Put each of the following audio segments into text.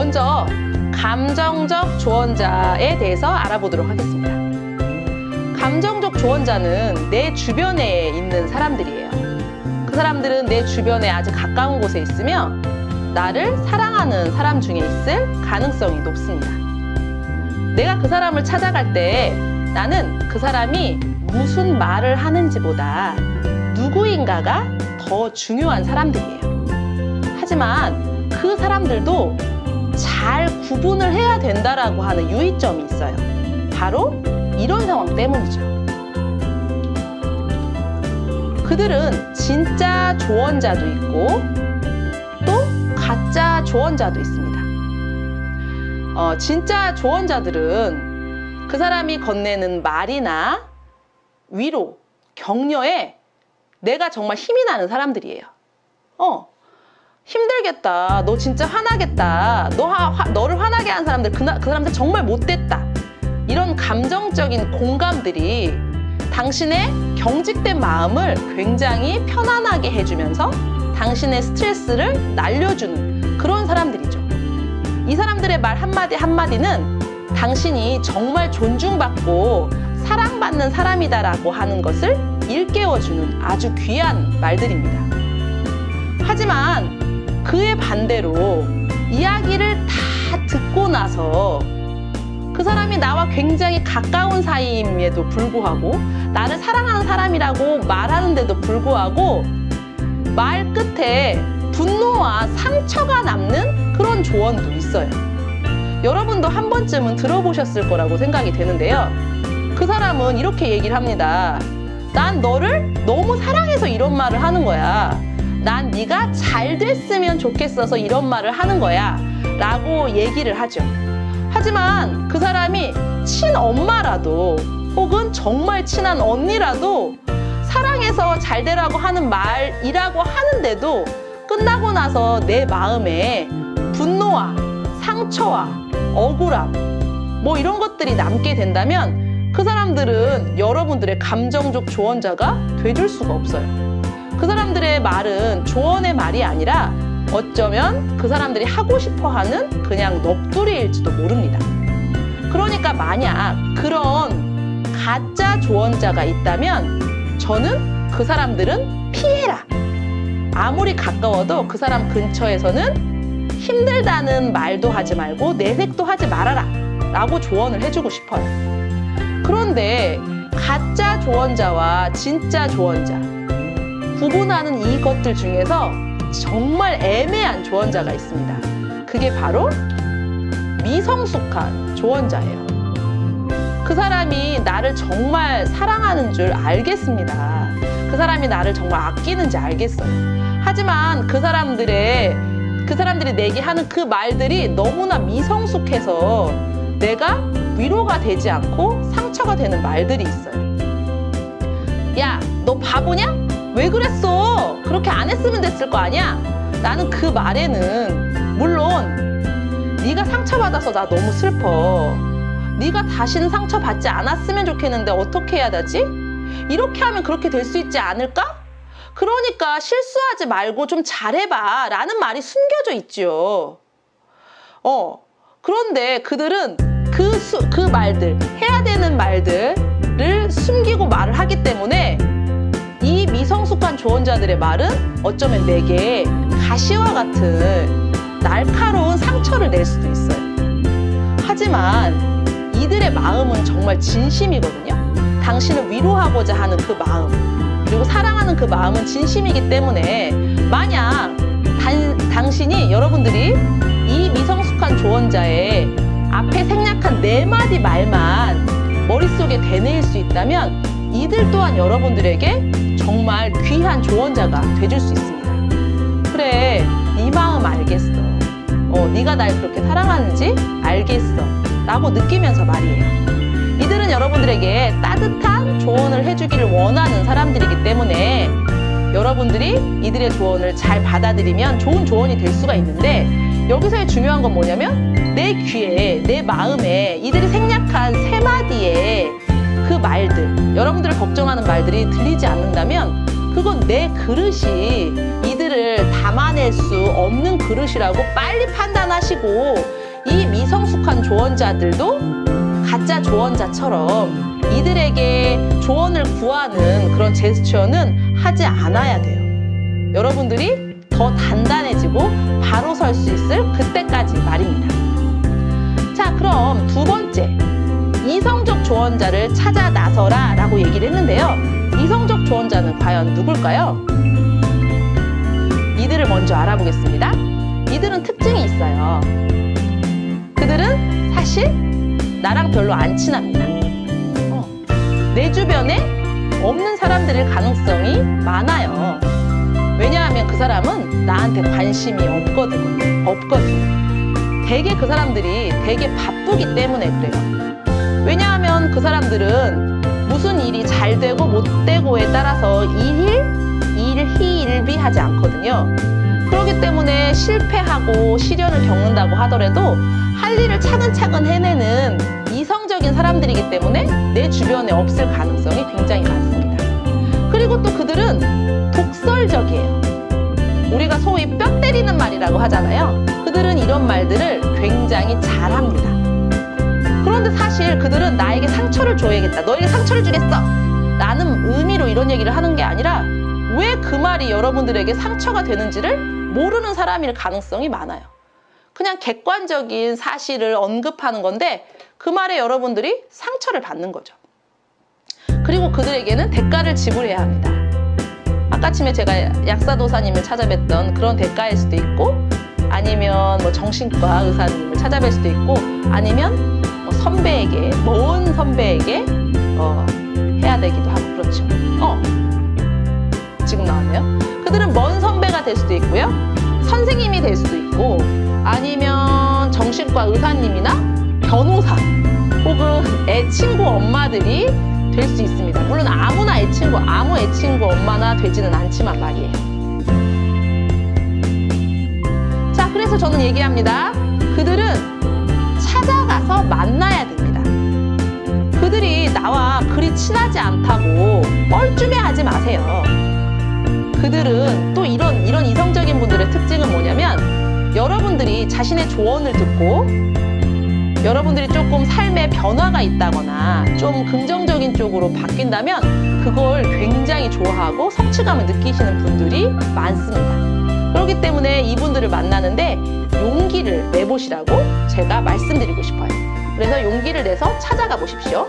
먼저 감정적 조언자에 대해서 알아보도록 하겠습니다. 감정적 조언자는 내 주변에 있는 사람들이에요. 그 사람들은 내 주변에 아주 가까운 곳에 있으며 나를 사랑하는 사람 중에 있을 가능성이 높습니다. 내가 그 사람을 찾아갈 때 나는 그 사람이 무슨 말을 하는지보다 누구인가가 더 중요한 사람들이에요. 하지만 그 사람들도 잘 구분을 해야 된다라고 하는 유의점이 있어요. 바로 이런 상황 때문이죠. 그들은 진짜 조언자도 있고 또 가짜 조언자도 있습니다. 진짜 조언자들은 그 사람이 건네는 말이나 위로, 격려에 내가 정말 힘이 나는 사람들이에요. 힘들겠다. 너 진짜 화나겠다. 너를 화나게 한 사람들, 그 사람들 정말 못됐다. 이런 감정적인 공감들이 당신의 경직된 마음을 굉장히 편안하게 해주면서 당신의 스트레스를 날려주는 그런 사람들이죠. 이 사람들의 말 한마디 한마디는 당신이 정말 존중받고 사랑받는 사람이다라고 하는 것을 일깨워주는 아주 귀한 말들입니다. 하지만 그의 반대로 이야기를 다 듣고 나서 그 사람이 나와 굉장히 가까운 사이임에도 불구하고 나를 사랑하는 사람이라고 말하는데도 불구하고 말 끝에 분노와 상처가 남는 그런 조언도 있어요. 여러분도 한 번쯤은 들어보셨을 거라고 생각이 되는데요. 그 사람은 이렇게 얘기를 합니다. 난 너를 너무 사랑해서 이런 말을 하는 거야. 난 네가 잘 됐으면 좋겠어서 이런 말을 하는 거야 라고 얘기를 하죠. 하지만 그 사람이 친엄마라도 혹은 정말 친한 언니라도 사랑해서 잘 되라고 하는 말이라고 하는데도 끝나고 나서 내 마음에 분노와 상처와 억울함 뭐 이런 것들이 남게 된다면 그 사람들은 여러분들의 감정적 조언자가 돼줄 수가 없어요. 그 사람들의 말은 조언의 말이 아니라 어쩌면 그 사람들이 하고 싶어하는 그냥 넋두리일지도 모릅니다. 그러니까 만약 그런 가짜 조언자가 있다면 저는 그 사람들은 피해라. 아무리 가까워도 그 사람 근처에서는 힘들다는 말도 하지 말고 내색도 하지 말아라 라고 조언을 해주고 싶어요. 그런데 가짜 조언자와 진짜 조언자 구분하는 이것들 중에서 정말 애매한 조언자가 있습니다. 그게 바로 미성숙한 조언자예요. 그 사람이 나를 정말 사랑하는 줄 알겠습니다. 그 사람이 나를 정말 아끼는지 알겠어요. 하지만 그 사람들이 내게 하는 그 말들이 너무나 미성숙해서 내가 위로가 되지 않고 상처가 되는 말들이 있어요. 야, 너 바보냐? 왜 그랬어? 그렇게 안 했으면 됐을 거 아니야? 나는 그 말에는 물론 네가 상처받아서 나 너무 슬퍼. 네가 다시는 상처받지 않았으면 좋겠는데 어떻게 해야 되지? 이렇게 하면 그렇게 될 수 있지 않을까? 그러니까 실수하지 말고 좀 잘해봐 라는 말이 숨겨져 있지요. 그런데 그들은 그 말들, 해야 되는 말들을 숨기고 말을 하기 때문에 이 미성숙한 조언자들의 말은 어쩌면 내게 가시와 같은 날카로운 상처를 낼 수도 있어요. 하지만 이들의 마음은 정말 진심이거든요. 당신을 위로하고자 하는 그 마음, 그리고 사랑하는 그 마음은 진심이기 때문에 만약 여러분들이 이 미성숙한 조언자의 앞에 생략한 4마디 말만 머릿속에 되뇌일 수 있다면 이들 또한 여러분들에게 정말 귀한 조언자가 돼줄 수 있습니다. 그래, 네 마음 알겠어. 네가 날 그렇게 사랑하는지 알겠어 라고 느끼면서 말이에요. 이들은 여러분들에게 따뜻한 조언을 해주기를 원하는 사람들이기 때문에 여러분들이 이들의 조언을 잘 받아들이면 좋은 조언이 될 수가 있는데 여기서의 중요한 건 뭐냐면 내 귀에, 내 마음에 이들이 생략한 3마디의 그 말들, 여러분들을 걱정하는 말들이 들리지 않는다면 그건 내 그릇이 이들을 담아낼 수 없는 그릇이라고 빨리 판단하시고 이 미성숙한 조언자들도 가짜 조언자처럼 이들에게 조언을 구하는 그런 제스처는 하지 않아야 돼요. 여러분들이 더 단단해지고 바로 설 수 있을 그때까지 말입니다. 자, 그럼 두 번째, 이성적 조언자를 찾아 나서라 라고 얘기를 했는데요. 이성적 조언자는 과연 누굴까요? 이들을 먼저 알아보겠습니다. 이들은 특징이 있어요. 그들은 사실 나랑 별로 안 친합니다. 내 주변에 없는 사람들일 가능성이 많아요. 왜냐하면 그 사람은 나한테 관심이 없거든. 되게 그 사람들이 되게 바쁘기 때문에 그래요. 왜냐하면 그 사람들은 무슨 일이 잘 되고 못 되고에 따라서 일희일비하지 않거든요. 그렇기 때문에 실패하고 시련을 겪는다고 하더라도 할 일을 차근차근 해내는 이성적인 사람들이기 때문에 내 주변에 없을 가능성이 굉장히 많습니다. 그리고 또 그들은 독설적이에요. 우리가 소위 뼈 때리는 말이라고 하잖아요. 그들은 이런 말들을 굉장히 잘합니다. 그런데 사실 그들은 나에게 상처를 줘야겠다, 너에게 상처를 주겠어 라는 의미로 이런 얘기를 하는 게 아니라 왜 그 말이 여러분들에게 상처가 되는지를 모르는 사람일 가능성이 많아요. 그냥 객관적인 사실을 언급하는 건데 그 말에 여러분들이 상처를 받는 거죠. 그리고 그들에게는 대가를 지불해야 합니다. 아까쯤에 제가 약사도사님을 찾아뵀던 그런 대가일 수도 있고, 아니면 뭐 정신과 의사님을 찾아뵐 수도 있고, 아니면 뭐 선배에게, 먼 선배에게 해야 되기도 하고 그렇죠. 지금 나왔네요. 그들은 먼 선배가 될 수도 있고요, 선생님이 될 수도 있고, 아니면 정신과 의사님이나 변호사 혹은 애친구 엄마들이 될 수 있습니다. 물론 아무 애친구 엄마나 되지는 않지만 말이에요. 자, 그래서 저는 얘기합니다. 그들은 찾아가서 만나야 됩니다. 그들이 나와 그리 친하지 않다고 뻘쭘해하지 마세요. 그들은 또 이런 이성적인 분들의 특징은 뭐냐면, 여러분들이 자신의 조언을 듣고 여러분들이 조금 삶에 변화가 있다거나 좀 긍정적인 쪽으로 바뀐다면 그걸 굉장히 좋아하고 성취감을 느끼시는 분들이 많습니다. 그렇기 때문에 이분들을 만나는데 용기를 내보시라고 제가 말씀드리고 싶어요. 그래서 용기를 내서 찾아가 보십시오.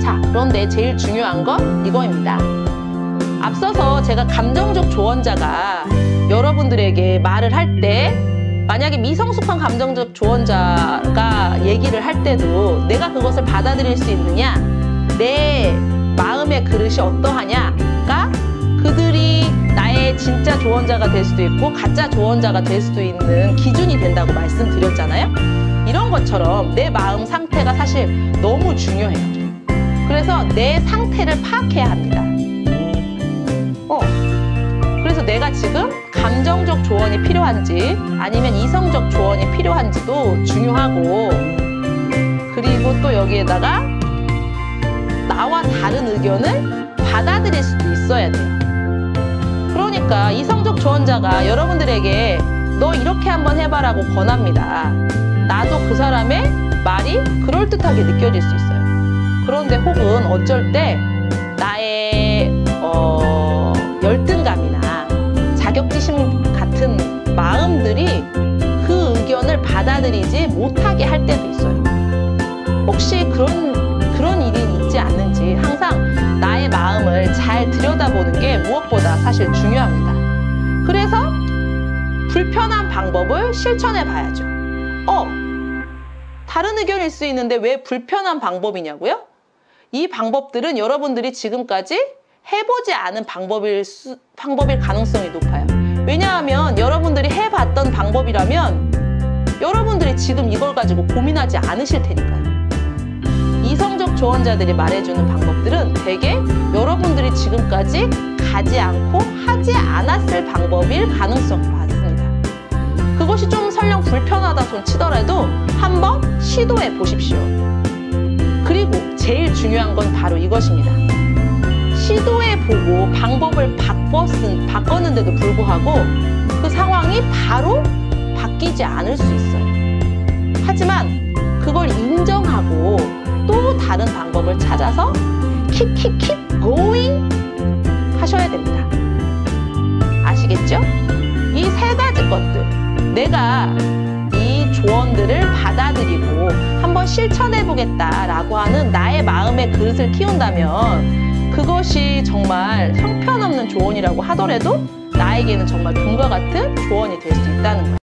자, 그런데 제일 중요한 건 이거입니다. 앞서서 제가 감정적 조언자가 여러분들에게 말을 할 때, 만약에 미성숙한 감정적 조언자가 얘기를 할 때도 내가 그것을 받아들일 수 있느냐, 내 마음의 그릇이 어떠하냐가 그들이 나의 진짜 조언자가 될 수도 있고 가짜 조언자가 될 수도 있는 기준이 된다고 말씀드렸잖아요. 이런 것처럼 내 마음 상태가 사실 너무 중요해요. 그래서 내 상태를 파악해야 합니다. 그래서 내가 지금 감정적 조언이 필요한지 아니면 이성적 조언이 필요한지도 중요하고, 그리고 또 여기에다가 나와 다른 의견을 받아들일 수도 있어야 돼요. 그러니까 이성적 조언자가 여러분들에게 너 이렇게 한번 해봐라고 권합니다. 나도 그 사람의 말이 그럴듯하게 느껴질 수 있어요. 그런데 혹은 어쩔 때 나의 열등감이나 자격지심 같은 마음들이 그 의견을 받아들이지 못하게 할 때도 있어요. 혹시 그런 일이 있지 않는지 항상 나의 마음을 잘 들여다보는 게 무엇보다 사실 중요합니다. 그래서 불편한 방법을 실천해 봐야죠. 다른 의견일 수 있는데 왜 불편한 방법이냐고요? 이 방법들은 여러분들이 지금까지 해보지 않은 방법일 가능성이 높아요. 왜냐하면 여러분들이 해봤던 방법이라면 여러분들이 지금 이걸 가지고 고민하지 않으실 테니까요. 이성적 조언자들이 말해주는 방법들은 대개 여러분들이 지금까지 가지 않고 하지 않았을 방법일 가능성이 많습니다. 그것이 좀 설령 불편하다 손 치더라도 한번 시도해 보십시오. 그리고 제일 중요한 건 바로 이것입니다. 시도해보고 방법을 바꿨는데도 불구하고 그 상황이 바로 바뀌지 않을 수 있어요. 하지만 그걸 인정하고 또 다른 방법을 찾아서 keep going 하셔야 됩니다. 아시겠죠? 이 세 가지 것들, 내가 이 조언들을 받아들이고 한번 실천해보겠다라고 하는 나의 마음의 그릇을 키운다면 그것이 정말 형편없는 조언이라고 하더라도 나에게는 정말 금과 같은 조언이 될 수 있다는 거예요.